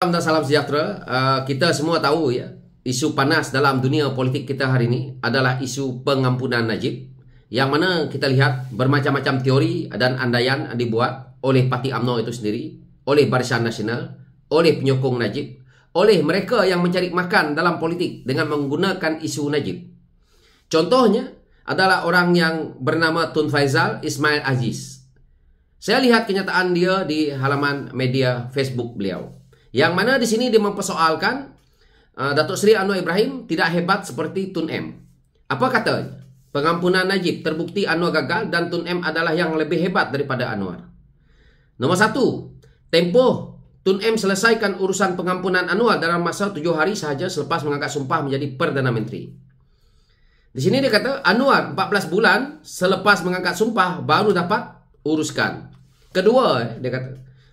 Salam dan salam sejahtera. Kita semua tahu ya, isu panas dalam dunia politik kita hari ini adalah isu pengampunan Najib, yang mana kita lihat bermacam-macam teori dan andaian dibuat oleh Parti UMNO itu sendiri, oleh Barisan Nasional, oleh penyokong Najib, oleh mereka yang mencari makan dalam politik dengan menggunakan isu Najib. Contohnya adalah orang yang bernama Tun Faizal Ismail Aziz. Saya lihat kenyataan dia di halaman media Facebook beliau, yang mana di sini dia mempersoalkan Datuk Seri Anwar Ibrahim tidak hebat seperti Tun M. Apa katanya? Pengampunan Najib terbukti Anwar gagal dan Tun M adalah yang lebih hebat daripada Anwar. Nomor 1, tempoh Tun M selesaikan urusan pengampunan Anwar dalam masa 7 hari sahaja selepas mengangkat sumpah menjadi Perdana Menteri. Di sini dia kata Anwar 14 bulan selepas mengangkat sumpah baru dapat uruskan. Kedua, dia kata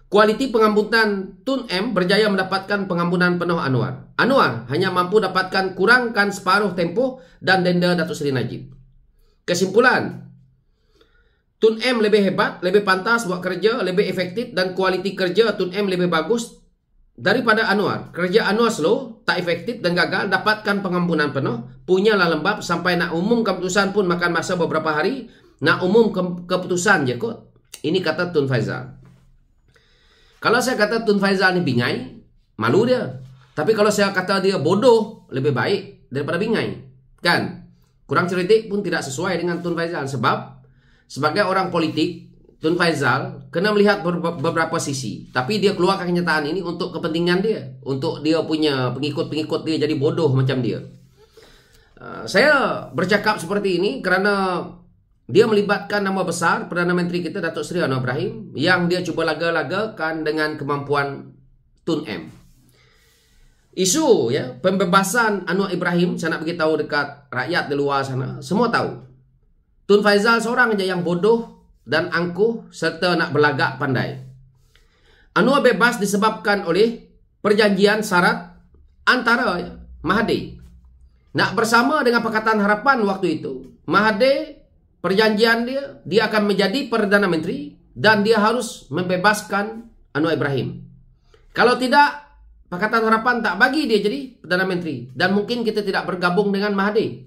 kualiti pengampunan Tun M berjaya mendapatkan pengampunan penuh Anwar. Anwar hanya mampu dapatkan kurangkan separuh tempoh dan denda Datuk Seri Najib. Kesimpulan, Tun M lebih hebat, lebih pantas buat kerja, lebih efektif dan kualiti kerja Tun M lebih bagus daripada Anwar. Kerja Anwar slow, tak efektif dan gagal dapatkan pengampunan penuh, punyalah lembab sampai nak umum keputusan pun makan masa beberapa hari, nak umum keputusan je kot. Ini kata Tun Faizal. Kalau saya kata Tun Faizal ni bingai, malu dia. Tapi kalau saya kata dia bodoh, lebih baik daripada bingai. Kan? Kurang cerdik pun tidak sesuai dengan Tun Faizal. Sebab sebagai orang politik, Tun Faizal kena melihat beberapa sisi. Tapi dia keluarkan kenyataan ini untuk kepentingan dia. Untuk dia punya pengikut-pengikut dia jadi bodoh macam dia. Saya bercakap seperti ini kerana dia melibatkan nama besar Perdana Menteri kita Datuk Seri Anwar Ibrahim yang dia cuba laga-lagakan dengan kemampuan Tun M. Isu ya pembebasan Anwar Ibrahim, saya nak beritahu dekat rakyat di luar sana, semua tahu. Tun Faizal seorang aja yang bodoh dan angkuh serta nak berlagak pandai. Anwar bebas disebabkan oleh perjanjian syarat antara ya, Mahathir. Nak bersama dengan Pakatan Harapan waktu itu, Mahathir perjanjian dia akan menjadi Perdana Menteri dan dia harus membebaskan Anwar Ibrahim. Kalau tidak, Pakatan Harapan tak bagi dia jadi Perdana Menteri dan mungkin kita tidak bergabung dengan Mahathir.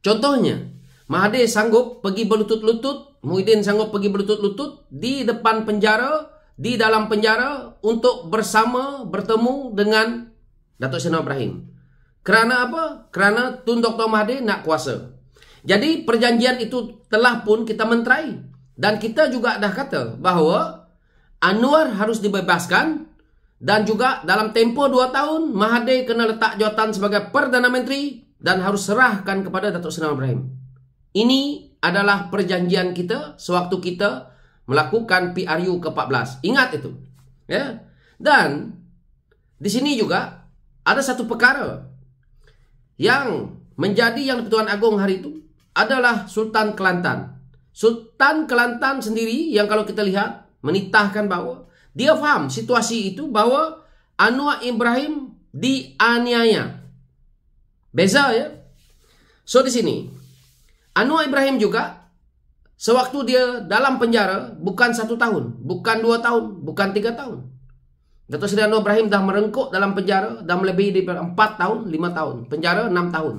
Contohnya, Mahathir sanggup pergi berlutut-lutut, Muhyiddin sanggup pergi berlutut-lutut di depan penjara, di dalam penjara untuk bersama bertemu dengan Datuk Seri Anwar Ibrahim. Kerana apa? Kerana Tun Dr. Mahathir nak kuasa. Jadi perjanjian itu telah pun kita menterai. Dan kita juga dah kata bahawa Anwar harus dibebaskan. Dan juga dalam tempoh 2 tahun Mahathir kena letak jawatan sebagai Perdana Menteri dan harus serahkan kepada Datuk Seri Anwar Ibrahim. Ini adalah perjanjian kita sewaktu kita melakukan PRU ke-14. Ingat itu. Ya. Dan di sini juga ada satu perkara yang menjadi yang di-Pertuan Agong hari itu adalah Sultan Kelantan. Sultan Kelantan sendiri yang kalau kita lihat menitahkan bahawa dia faham situasi itu bahawa Anwar Ibrahim dianiaya. Beza ya. So di sini Anwar Ibrahim juga sewaktu dia dalam penjara bukan 1 tahun, bukan 2 tahun, bukan 3 tahun. Datuk Seri Anwar Ibrahim dah merengkuk dalam penjara dah melebihi daripada 4 tahun, 5 tahun. Penjara 6 tahun.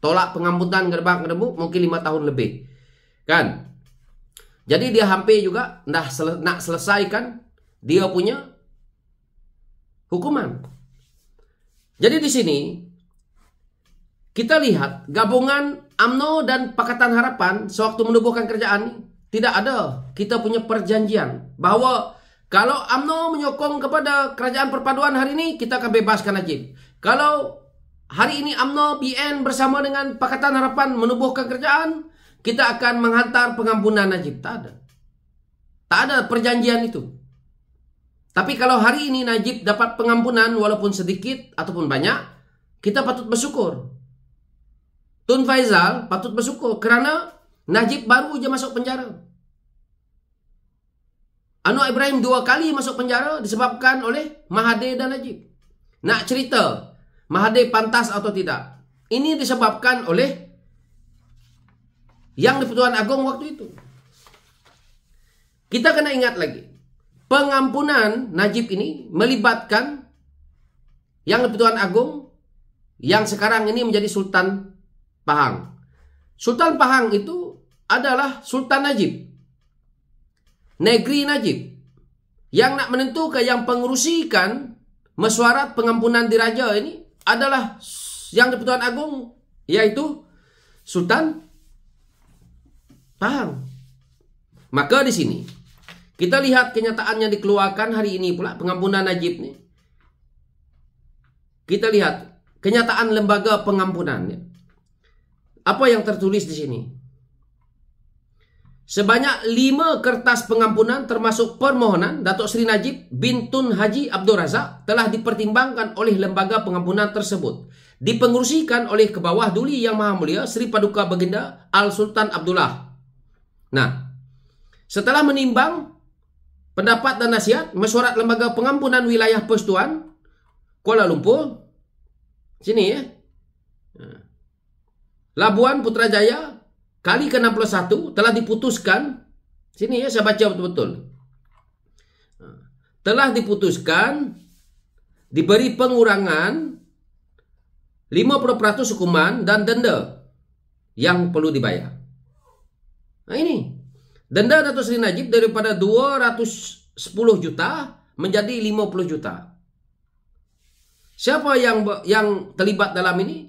Tolak pengampunan gerbang-gerbuk mungkin 5 tahun lebih. Kan? Jadi dia hampir juga dah nak selesaikan dia punya hukuman. Jadi di sini kita lihat gabungan UMNO dan Pakatan Harapan sewaktu menubuhkan kerajaan ini tidak ada kita punya perjanjian bahawa kalau UMNO menyokong kepada kerajaan perpaduan hari ini kita akan bebaskan Najib. Kalau hari ini UMNO PN bersama dengan Pakatan Harapan menubuhkan kerajaan, kita akan menghantar pengampunan Najib. Tak ada. Tak ada perjanjian itu. Tapi kalau hari ini Najib dapat pengampunan walaupun sedikit ataupun banyak, kita patut bersyukur. Tun Faizal patut bersyukur kerana Najib baru je masuk penjara. Anwar Ibrahim 2 kali masuk penjara disebabkan oleh Mahathir dan Najib. Nak cerita Mahathir pantas atau tidak? Ini disebabkan oleh yang di Pertuan Agong waktu itu. Kita kena ingat lagi. pengampunan Najib ini melibatkan Yang di-Pertuan Agong yang sekarang ini menjadi Sultan Pahang. Sultan Pahang itu adalah Sultan Najib, negeri Najib, yang nak menentukan, yang pengurusikan mesyuarat pengampunan diraja ini adalah Yang di-Pertuan Agong, yaitu Sultan Pahang. Maka di sini kita lihat kenyataan yang dikeluarkan hari ini pula pengampunan Najib ni. Kita lihat kenyataan lembaga pengampunan. Apa yang tertulis di sini? Sebanyak 5 kertas pengampunan termasuk permohonan Datuk Seri Najib bin Tun Haji Abdul Razak telah dipertimbangkan oleh lembaga pengampunan tersebut. Dipengurusikan oleh Kebawah Duli Yang Maha Mulia Seri Paduka Baginda Al Sultan Abdullah. Nah, setelah menimbang pendapat dan nasihat mesyuarat lembaga pengampunan wilayah Persekutuan Kuala Lumpur, sini ya, Labuan Putrajaya kali ke-61 telah diputuskan, sini ya, saya baca betul-betul, telah diputuskan diberi pengurangan 50% hukuman dan denda yang perlu dibayar. Nah ini, denda Datuk Seri Najib daripada 210 juta menjadi 50 juta. Siapa yang terlibat dalam ini?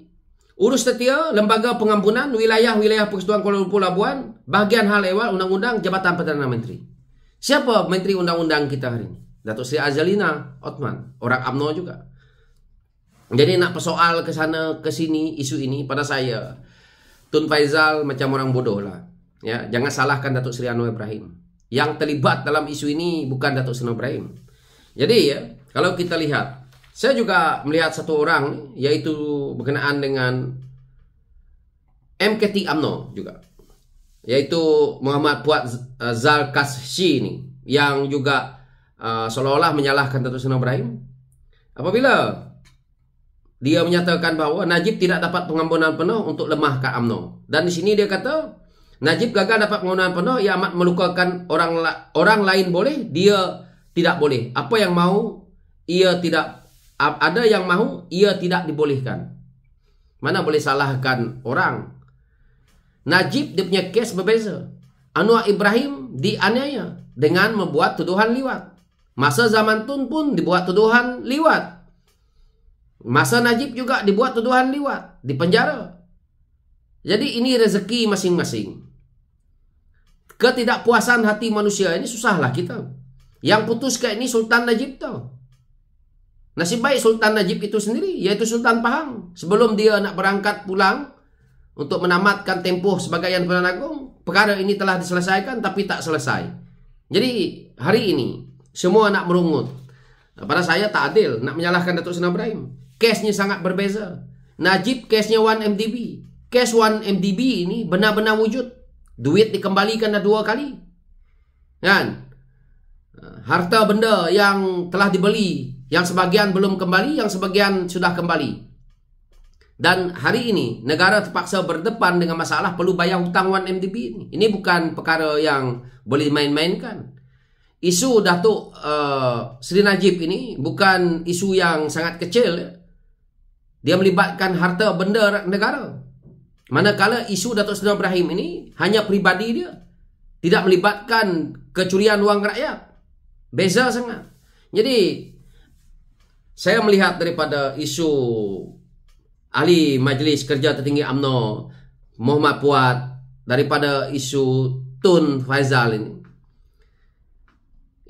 Urus Setia Lembaga Pengampunan Wilayah-Wilayah Persekutuan Kuala Lumpur Labuan, Bahagian Hal Ehwal Undang-Undang Jabatan Perdana Menteri. Siapa Menteri Undang-Undang kita hari ini? Datuk Seri Azalina Othman, orang UMNO juga. Jadi nak persoal ke sana ke sini isu ini pada saya, Tun Faizal macam orang bodoh lah. Ya, jangan salahkan Datuk Seri Anwar Ibrahim. Yang terlibat dalam isu ini bukan Datuk Seri Anwar Ibrahim. Jadi ya, kalau kita lihat, saya juga melihat satu orang, yaitu berkenaan dengan MKT UMNO juga, yaitu Muhammad Puat Zalkassi ini, yang juga seolah-olah menyalahkan Datuk Seri Anwar Ibrahim apabila dia menyatakan bahawa Najib tidak dapat pengampunan penuh untuk lemahkan UMNO. Dan di sini dia kata Najib gagal dapat pengampunan penuh, ia amat melukakan orang lain boleh, dia tidak boleh. Apa yang mahu ia tidak, ada yang mahu ia tidak dibolehkan. Mana boleh salahkan orang. Najib dia punya kes berbeza. Anwar Ibrahim dianiaya dengan membuat tuduhan liwat. Masa zaman Tun pun dibuat tuduhan liwat. Masa Najib juga dibuat tuduhan liwat, di penjara. Jadi ini rezeki masing-masing. Ketidakpuasan hati manusia ini susahlah kita. Yang putuskan ini Sultan Najib tau. Nasib baik Sultan Najib itu sendiri, yaitu Sultan Pahang, sebelum dia nak berangkat pulang untuk menamatkan tempoh sebagai Yang di-Pertuan Agong, perkara ini telah diselesaikan tapi tak selesai. Jadi hari ini semua nak merungut. Pada saya tak adil nak menyalahkan Datuk Seri Anwar Ibrahim. Kesnya sangat berbeza. Najib kesnya 1MDB. Kes 1MDB ini benar-benar wujud. Duit dikembalikan dah 2 kali. Kan? Harta benda yang telah dibeli, yang sebagian belum kembali, yang sebagian sudah kembali. Dan hari ini negara terpaksa berdepan dengan masalah perlu bayar hutang 1MDB ini. Ini bukan perkara yang boleh main-mainkan. Isu Datuk Seri Najib ini bukan isu yang sangat kecil. Dia melibatkan harta benda negara. Manakala isu Datuk Seri Anwar Ibrahim ini hanya peribadi dia, tidak melibatkan kecurian wang rakyat. Beza sangat. Jadi saya melihat daripada isu ahli Majlis Kerja Tertinggi UMNO Muhammad Puat, daripada isu Tun Faizal ini,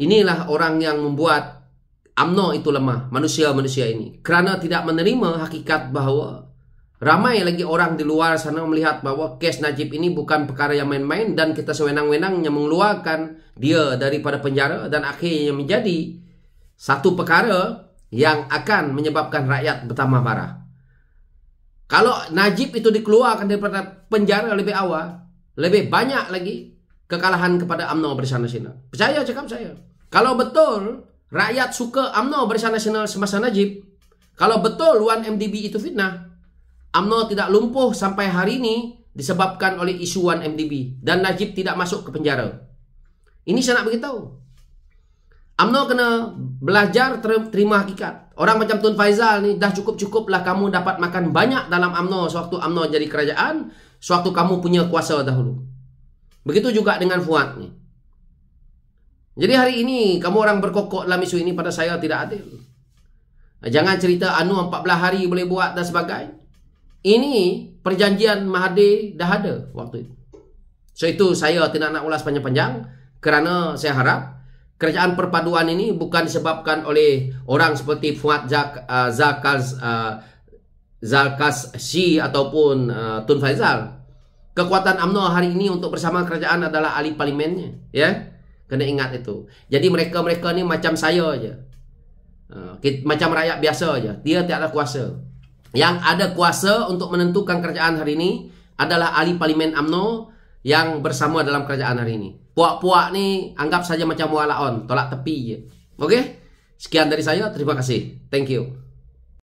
inilah orang yang membuat UMNO itu lemah, manusia-manusia ini, kerana tidak menerima hakikat bahawa ramai lagi orang di luar sana melihat bahawa kes Najib ini bukan perkara yang main-main, dan kita sewenang-wenangnya mengeluarkan dia daripada penjara, dan akhirnya menjadi satu perkara yang akan menyebabkan rakyat bertambah marah. Kalau Najib itu dikeluarkan daripada penjara lebih awal, lebih banyak lagi kekalahan kepada UMNO Barisan Nasional. Percaya cakap saya. Kalau betul rakyat suka UMNO Barisan Nasional semasa Najib, kalau betul 1MDB itu fitnah, UMNO tidak lumpuh sampai hari ini disebabkan oleh isu 1MDB, dan Najib tidak masuk ke penjara. Ini saya nak beritahu. UMNO kena belajar terima hakikat. Orang macam Tun Faizal ni dah cukup-cukup lah kamu dapat makan banyak dalam UMNO sewaktu UMNO jadi kerajaan, sewaktu kamu punya kuasa dahulu. Begitu juga dengan Fuad ni. Jadi hari ini kamu orang berkokok dalam isu ini pada saya tidak adil. Jangan cerita anu 14 hari boleh buat dan sebagainya. Ini perjanjian Mahathir dah ada waktu itu. So itu saya tidak nak ulas panjang-panjang kerana saya harap kerajaan perpaduan ini bukan disebabkan oleh orang seperti Fuad Zalkassi ataupun Tun Faizal. Kekuatan UMNO hari ini untuk bersama kerajaan adalah ahli parlimennya, ya. Kena ingat itu. Jadi mereka-mereka ni macam saya aja. Macam rakyat biasa aja. Dia tiada kuasa. Yang ada kuasa untuk menentukan kerajaan hari ini adalah ahli parlimen UMNO yang bersama dalam kerajaan hari ini. Puak-puak ni anggap saja macam walaon, tolak tepi je. Okey? Sekian dari saya, terima kasih. Thank you.